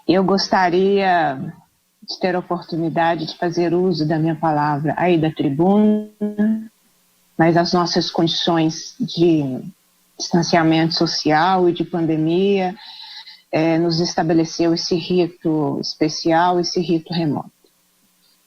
Eu gostaria de ter a oportunidade de fazer uso da minha palavra aí da tribuna, mas as nossas condições de distanciamento social e de pandemia nos estabeleceu esse rito especial, esse rito remoto.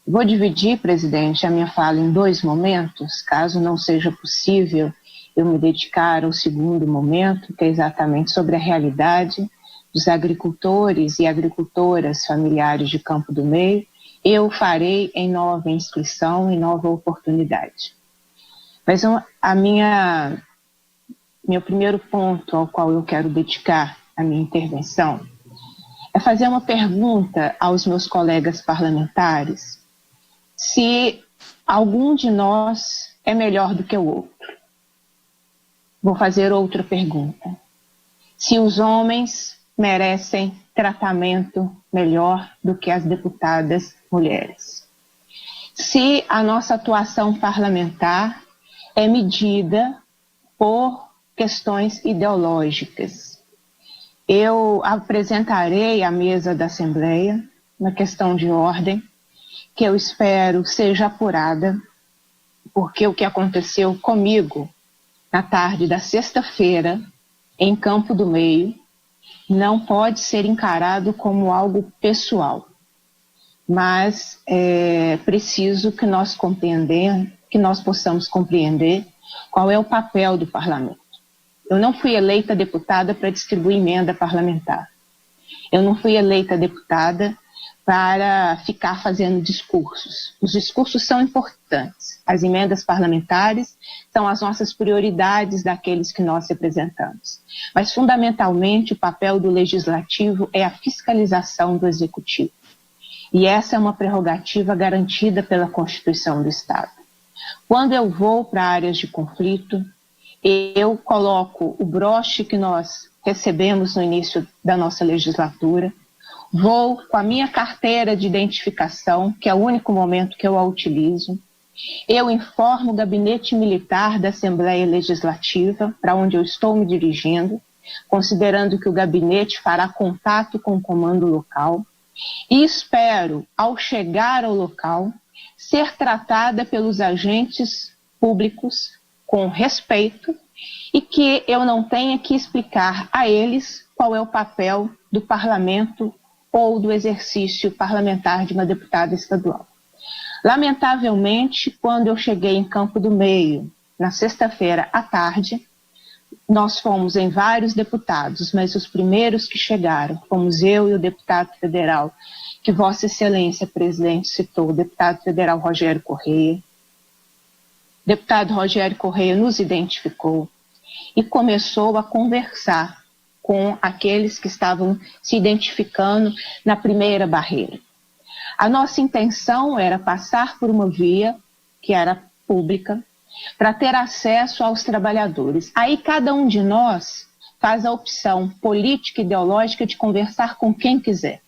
Vou dividir, presidente, a minha fala em 2 momentos, caso não seja possível eu me dedicar ao segundo momento, que é exatamente sobre a realidade dos agricultores e agricultoras familiares de Campo do Meio. Eu farei em nova inscrição, em nova oportunidade. Mas meu primeiro ponto ao qual eu quero dedicar a minha intervenção é fazer uma pergunta aos meus colegas parlamentares se algum de nós é melhor do que o outro. Vou fazer outra pergunta. Se os homens merecem tratamento melhor do que as deputadas mulheres. Se a nossa atuação parlamentar é medida por questões ideológicas. Eu apresentarei à mesa da Assembleia uma questão de ordem que eu espero seja apurada, porque o que aconteceu comigo na tarde da sexta-feira, em Campo do Meio, não pode ser encarado como algo pessoal, mas é preciso que nós possamos compreender qual é o papel do parlamento. Eu não fui eleita deputada para distribuir emenda parlamentar. Eu não fui eleita deputada para ficar fazendo discursos. Os discursos são importantes. As emendas parlamentares são as nossas prioridades daqueles que nós representamos. Mas, fundamentalmente, o papel do legislativo é a fiscalização do executivo. E essa é uma prerrogativa garantida pela Constituição do Estado. Quando eu vou para áreas de conflito, eu coloco o broche que nós recebemos no início da nossa legislatura, vou com a minha carteira de identificação, que é o único momento que eu a utilizo. Eu informo o gabinete militar da Assembleia Legislativa, para onde eu estou me dirigindo, considerando que o gabinete fará contato com o comando local. E espero, ao chegar ao local, ser tratada pelos agentes públicos com respeito e que eu não tenha que explicar a eles qual é o papel do parlamento ou do exercício parlamentar de uma deputada estadual. Lamentavelmente, quando eu cheguei em Campo do Meio, na sexta-feira à tarde, nós fomos em vários deputados, mas os primeiros que chegaram fomos eu e o deputado federal, que Vossa Excelência, presidente, citou, o deputado federal Rogério Correia. O deputado Rogério Correia nos identificou e começou a conversar com aqueles que estavam se identificando na primeira barreira. A nossa intenção era passar por uma via que era pública para ter acesso aos trabalhadores. Aí cada um de nós faz a opção política e ideológica de conversar com quem quiser.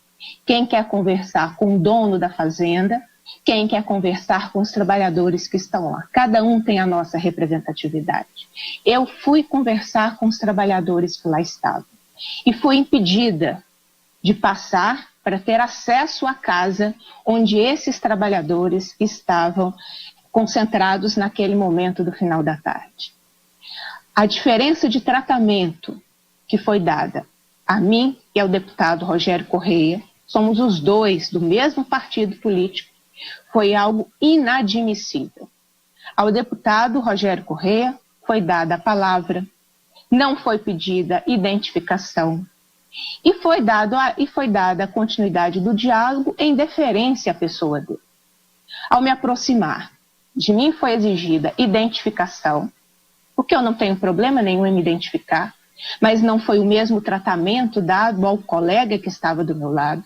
Quem quer conversar com o dono da fazenda, quem quer conversar com os trabalhadores que estão lá. Cada um tem a nossa representatividade. Eu fui conversar com os trabalhadores que lá estavam e fui impedida de passar para ter acesso à casa onde esses trabalhadores estavam concentrados naquele momento do final da tarde. A diferença de tratamento que foi dada a mim e ao deputado Rogério Correia, somos os dois do mesmo partido político, foi algo inadmissível. Ao deputado Rogério Correia foi dada a palavra, não foi pedida identificação e foi dada a continuidade do diálogo em deferência à pessoa dele. Ao me aproximar, de mim foi exigida identificação, porque eu não tenho problema nenhum em me identificar, mas não foi o mesmo tratamento dado ao colega que estava do meu lado.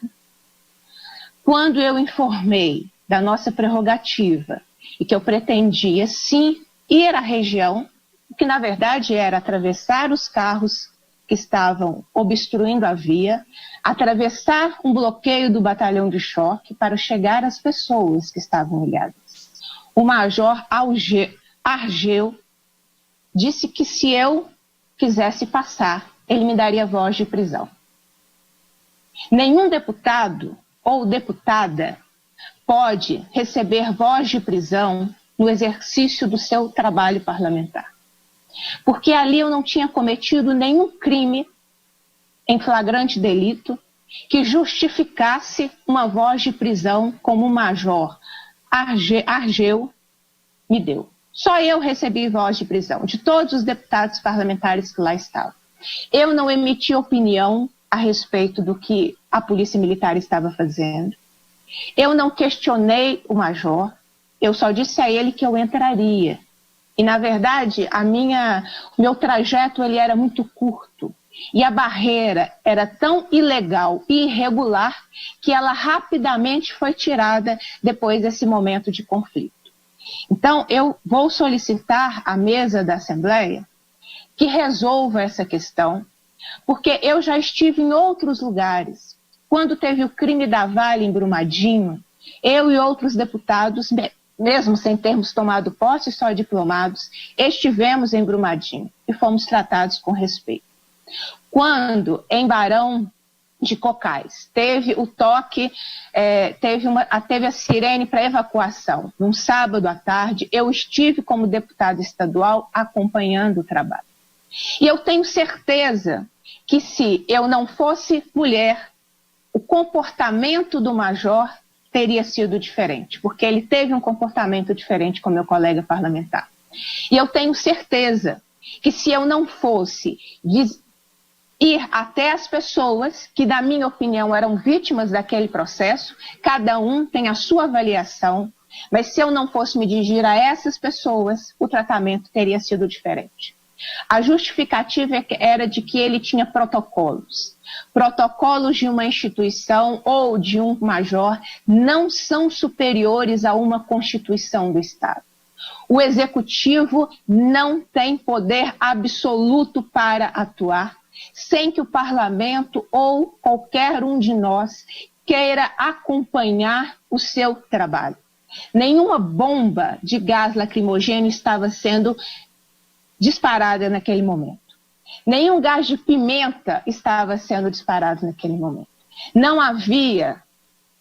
Quando eu informei da nossa prerrogativa e que eu pretendia, sim, ir à região, o que na verdade era atravessar os carros que estavam obstruindo a via, atravessar um bloqueio do batalhão de choque para chegar às pessoas que estavam ilhadas. O major Argeu disse que se eu quisesse passar, ele me daria voz de prisão. Nenhum deputado ou deputada pode receber voz de prisão no exercício do seu trabalho parlamentar. Porque ali eu não tinha cometido nenhum crime em flagrante delito que justificasse uma voz de prisão como o major Argeu me deu. Só eu recebi voz de prisão, de todos os deputados parlamentares que lá estavam. Eu não emiti opinião a respeito do que a Polícia Militar estava fazendo. Eu não questionei o major, eu só disse a ele que eu entraria. E, na verdade, o meu trajeto ele era muito curto. E a barreira era tão ilegal e irregular que ela rapidamente foi tirada depois desse momento de conflito. Então, eu vou solicitar à mesa da Assembleia que resolva essa questão, porque eu já estive em outros lugares. Quando teve o crime da Vale em Brumadinho, eu e outros deputados, mesmo sem termos tomado posse, só diplomados, estivemos em Brumadinho e fomos tratados com respeito. Quando, em Barão de Cocais, teve o toque, teve a sirene para evacuação, num sábado à tarde, eu estive como deputada estadual acompanhando o trabalho. E eu tenho certeza que se eu não fosse mulher, o comportamento do major teria sido diferente, porque ele teve um comportamento diferente com meu colega parlamentar. E eu tenho certeza que se eu não fosse ir até as pessoas que, na minha opinião, eram vítimas daquele processo, cada um tem a sua avaliação, mas se eu não fosse me dirigir a essas pessoas, o tratamento teria sido diferente. A justificativa era de que ele tinha protocolos. Protocolos de uma instituição ou de um major não são superiores a uma Constituição do Estado. O Executivo não tem poder absoluto para atuar sem que o Parlamento ou qualquer um de nós queira acompanhar o seu trabalho. Nenhuma bomba de gás lacrimogêneo estava sendo disparada naquele momento. Nenhum gás de pimenta estava sendo disparado naquele momento. Não havia,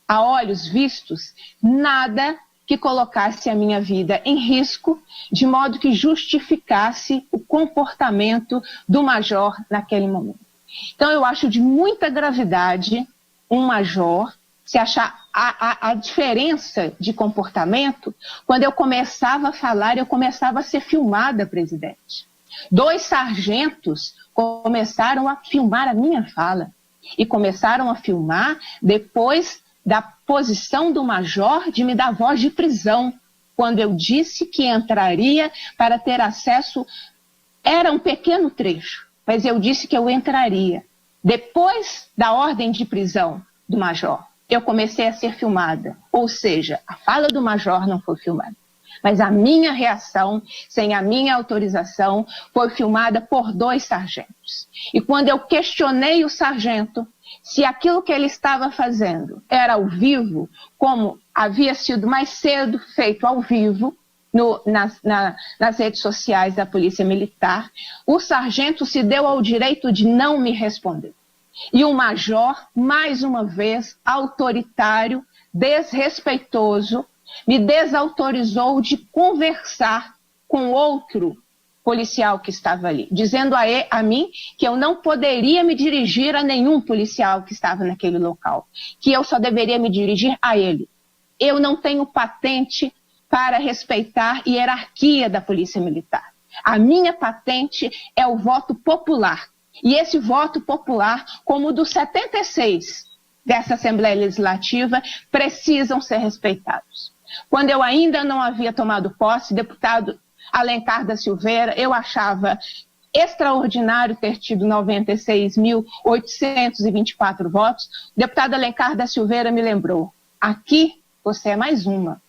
a olhos vistos, nada que colocasse a minha vida em risco, de modo que justificasse o comportamento do major naquele momento. Então, eu acho de muita gravidade um major se achar a diferença de comportamento. Quando eu começava a falar, eu começava a ser filmada, presidente. 2 sargentos começaram a filmar a minha fala e começaram a filmar depois da posição do major de me dar voz de prisão, quando eu disse que entraria para ter acesso, era um pequeno trecho, mas eu disse que eu entraria. Depois da ordem de prisão do major, eu comecei a ser filmada, ou seja, a fala do major não foi filmada. Mas a minha reação, sem a minha autorização, foi filmada por 2 sargentos. E quando eu questionei o sargento se aquilo que ele estava fazendo era ao vivo, como havia sido mais cedo feito ao vivo nas redes sociais da Polícia Militar, o sargento se deu ao direito de não me responder. E o major, mais uma vez, autoritário, desrespeitoso, me desautorizou de conversar com outro policial que estava ali, dizendo a mim que eu não poderia me dirigir a nenhum policial que estava naquele local, que eu só deveria me dirigir a ele. Eu não tenho patente para respeitar a hierarquia da Polícia Militar. A minha patente é o voto popular. E esse voto popular, como o do 76 dessa Assembleia Legislativa, precisam ser respeitados. Quando eu ainda não havia tomado posse, deputado Alencar da Silveira, eu achava extraordinário ter tido 96.824 votos. O deputado Alencar da Silveira me lembrou, aqui você é mais uma.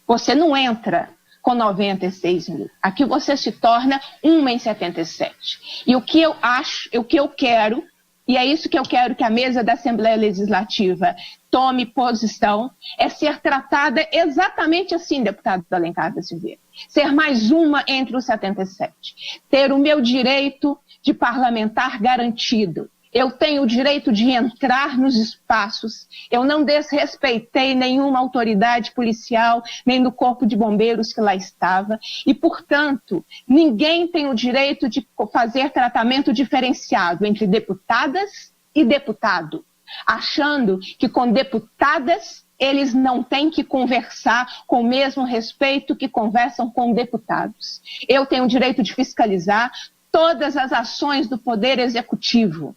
Você não entra com 96 mil. Aqui você se torna uma em 77. E o que eu acho, o que eu quero, e é isso que eu quero que a mesa da Assembleia Legislativa tome posição, é ser tratada exatamente assim, deputado Alencar da Silveira. Ser mais uma entre os 77. Ter o meu direito de parlamentar garantido. Eu tenho o direito de entrar nos espaços. Eu não desrespeitei nenhuma autoridade policial, nem do corpo de bombeiros que lá estava. E, portanto, ninguém tem o direito de fazer tratamento diferenciado entre deputadas e deputado, achando que com deputadas eles não têm que conversar com o mesmo respeito que conversam com deputados. Eu tenho o direito de fiscalizar todas as ações do Poder Executivo.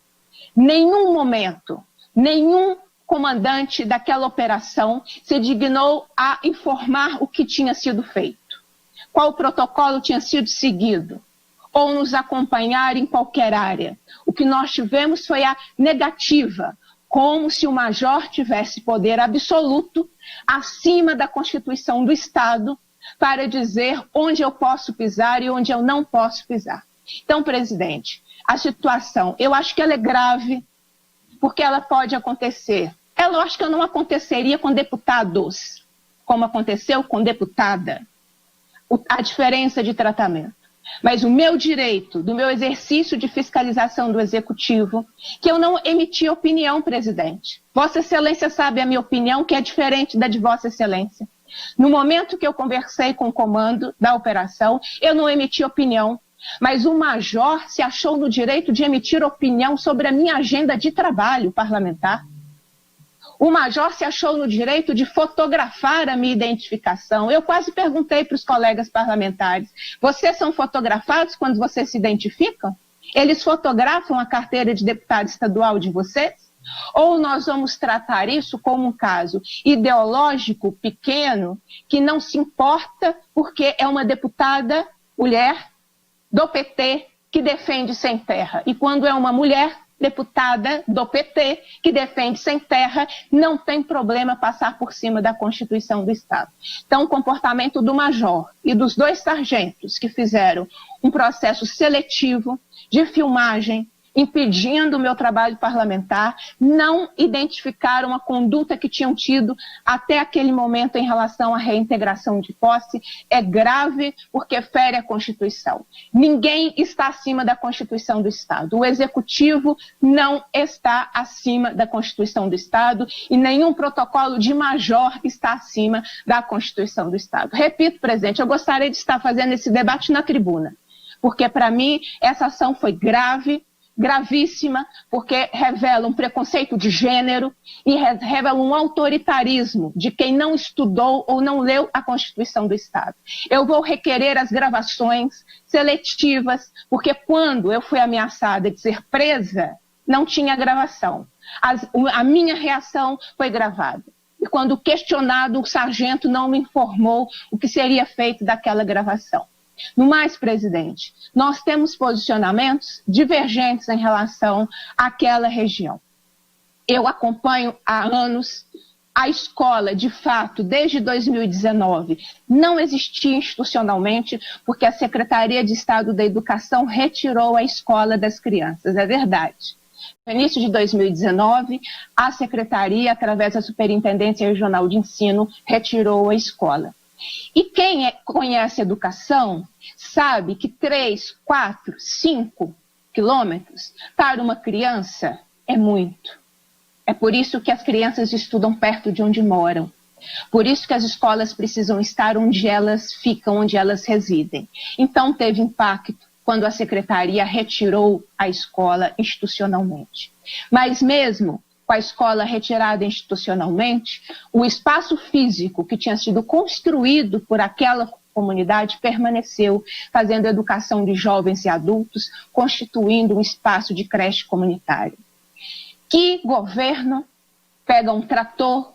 Nenhum momento, nenhum comandante daquela operação se dignou a informar o que tinha sido feito, qual protocolo tinha sido seguido, ou nos acompanhar em qualquer área. O que nós tivemos foi a negativa, como se o major tivesse poder absoluto acima da Constituição do Estado para dizer onde eu posso pisar e onde eu não posso pisar. Então, presidente, a situação, eu acho que ela é grave, porque ela pode acontecer. É lógico que não aconteceria com deputados, como aconteceu com deputada. A diferença de tratamento. Mas o meu direito, do meu exercício de fiscalização do Executivo, que eu não emiti opinião, presidente. Vossa Excelência sabe a minha opinião, que é diferente da de Vossa Excelência. No momento que eu conversei com o comando da operação, eu não emiti opinião. Mas o major se achou no direito de emitir opinião sobre a minha agenda de trabalho parlamentar. O major se achou no direito de fotografar a minha identificação. Eu quase perguntei para os colegas parlamentares, vocês são fotografados quando vocês se identificam? Eles fotografam a carteira de deputado estadual de vocês? Ou nós vamos tratar isso como um caso ideológico pequeno, que não se importa porque é uma deputada mulher do PT que defende sem terra. E quando é uma mulher deputada do PT que defende sem terra, não tem problema passar por cima da Constituição do Estado. Então, o comportamento do major e dos dois sargentos que fizeram um processo seletivo de filmagem, impedindo o meu trabalho parlamentar, não identificaram a conduta que tinham tido até aquele momento em relação à reintegração de posse. É grave porque fere a Constituição. Ninguém está acima da Constituição do Estado. O Executivo não está acima da Constituição do Estado e nenhum protocolo de major está acima da Constituição do Estado. Repito, presidente, eu gostaria de estar fazendo esse debate na tribuna, porque para mim essa ação foi grave, gravíssima, porque revela um preconceito de gênero e revela um autoritarismo de quem não estudou ou não leu a Constituição do Estado. Eu vou requerer as gravações seletivas, porque quando eu fui ameaçada de ser presa, não tinha gravação. A minha reação foi gravada. E quando questionado, o sargento não me informou o que seria feito daquela gravação. No mais, presidente, nós temos posicionamentos divergentes em relação àquela região. Eu acompanho há anos a escola, de fato, desde 2019, não existia institucionalmente, porque a Secretaria de Estado da Educação retirou a escola das crianças, é verdade. No início de 2019, a Secretaria, através da Superintendência Regional de Ensino, retirou a escola. E quem conhece educação sabe que 3, 4, 5 quilômetros para uma criança é muito. É por isso que as crianças estudam perto de onde moram. Por isso que as escolas precisam estar onde elas ficam, onde elas residem. Então teve impacto quando a Secretaria retirou a escola institucionalmente. Mas mesmo com a escola retirada institucionalmente, o espaço físico que tinha sido construído por aquela comunidade permaneceu, fazendo educação de jovens e adultos, constituindo um espaço de creche comunitária. Que governo pega um trator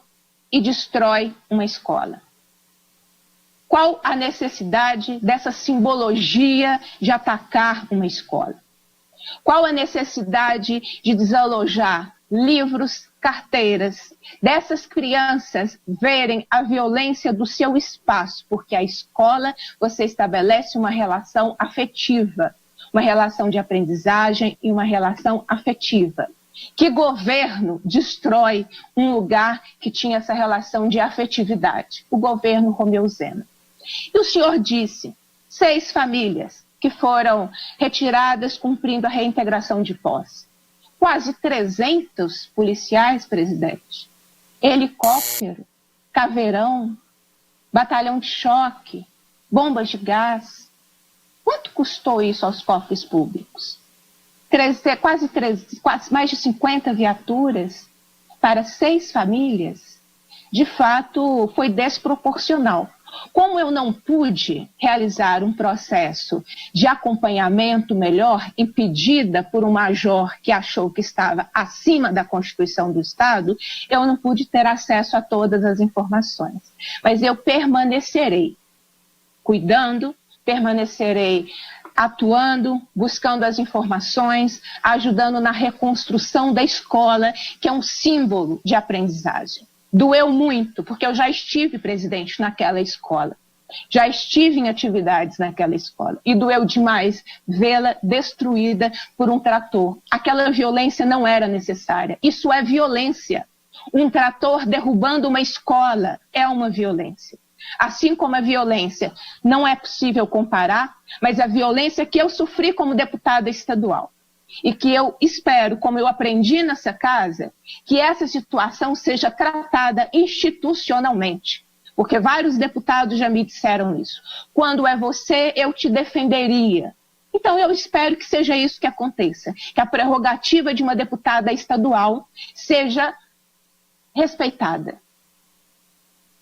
e destrói uma escola? Qual a necessidade dessa simbologia de atacar uma escola? Qual a necessidade de desalojar livros, carteiras, dessas crianças verem a violência do seu espaço, porque a escola, você estabelece uma relação afetiva, uma relação de aprendizagem e uma relação afetiva. Que governo destrói um lugar que tinha essa relação de afetividade? O governo Romeu Zema. E o senhor disse, 6 famílias que foram retiradas cumprindo a reintegração de posse. quase 300 policiais, presidente, helicóptero, caveirão, batalhão de choque, bombas de gás. Quanto custou isso aos cofres públicos? Mais de 50 viaturas para 6 famílias? De fato, foi desproporcional. Como eu não pude realizar um processo de acompanhamento melhor, impedida por um major que achou que estava acima da Constituição do Estado, eu não pude ter acesso a todas as informações. Mas eu permanecerei cuidando, permanecerei atuando, buscando as informações, ajudando na reconstrução da escola, que é um símbolo de aprendizagem. Doeu muito, porque eu já estive, presidente, naquela escola. Já estive em atividades naquela escola. E doeu demais vê-la destruída por um trator. Aquela violência não era necessária. Isso é violência. Um trator derrubando uma escola é uma violência. Assim como a violência não é possível comparar, mas a violência que eu sofri como deputada estadual. E que eu espero, como eu aprendi nessa casa, que essa situação seja tratada institucionalmente. Porque vários deputados já me disseram isso. Quando é você, eu te defenderia. Então eu espero que seja isso que aconteça. Que a prerrogativa de uma deputada estadual seja respeitada.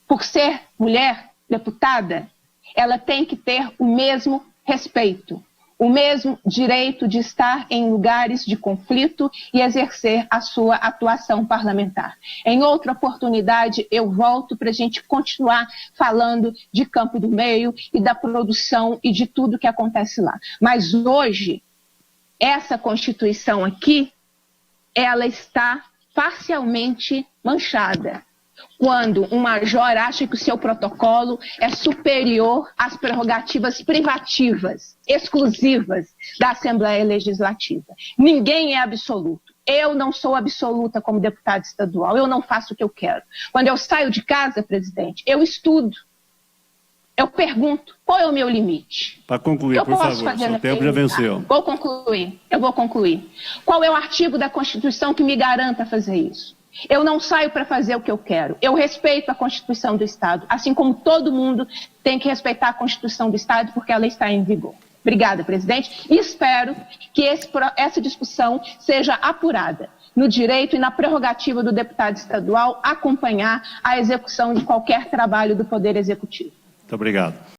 Por ser mulher deputada, ela tem que ter o mesmo respeito. O mesmo direito de estar em lugares de conflito e exercer a sua atuação parlamentar. Em outra oportunidade, eu volto para a gente continuar falando de Campo do Meio e da produção e de tudo que acontece lá. Mas hoje, essa Constituição aqui, ela está parcialmente manchada. Quando um major acha que o seu protocolo é superior às prerrogativas privativas, exclusivas da Assembleia Legislativa. Ninguém é absoluto. Eu não sou absoluta como deputada estadual. Eu não faço o que eu quero. Quando eu saio de casa, presidente, eu estudo. Eu pergunto, qual é o meu limite? Para concluir, por favor, seu tempo já venceu. Vou concluir, eu vou concluir. Qual é o artigo da Constituição que me garanta fazer isso? Eu não saio para fazer o que eu quero. Eu respeito a Constituição do Estado, assim como todo mundo tem que respeitar a Constituição do Estado, porque ela está em vigor. Obrigada, presidente. E espero que essa discussão seja apurada no direito e na prerrogativa do deputado estadual acompanhar a execução de qualquer trabalho do Poder Executivo. Muito obrigado.